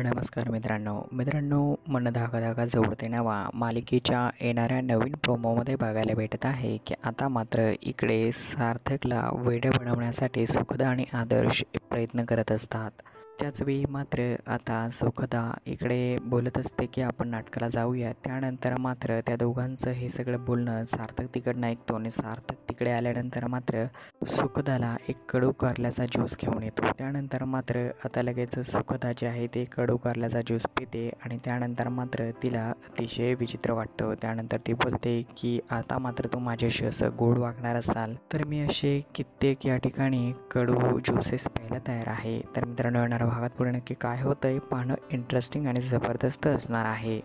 नमस्कार मित्रांनो मन धागा धागा जोडते नवा मालिकेच्या येणाऱ्या नवीन प्रोमोमध्ये बघायला भेटत आहे की आता मात्र इकडे सार्थकला वेडे बनवण्यासाठी सुखदा आणि आदर्श प्रयत्न करत असतात। त्याचवेळी मात्र आता सुखदा इकडे बोलत असते की आपण नाटकाला जाऊया। त्यानंतर मात्र त्या दोघांचं हे सगळं बोलणं सार्थक तिकडनं ऐकतो आणि सार्थक तिकडे आल्यानंतर मात्र सुखदाला एक कडू कारल्याचा ज्यूस घेऊन येतो। त्यानंतर मात्र आता लगेच सुखदा जे आहे ते कडू कारल्याचा ज्यूस पिते आणि त्यानंतर मात्र तिला अतिशय विचित्र वाटतं। त्यानंतर ती बोलते की आता मात्र तू माझ्याशी असं गोड वागणार असाल तर मी असे कित्येक या ठिकाणी कडू ज्यूसेस प्यायला तयार आहे। तर मित्रांनो, येणाऱ्या भागात पुढे नक्की काय होतंय पाहणं इंटरेस्टिंग आणि जबरदस्त असणार आहे।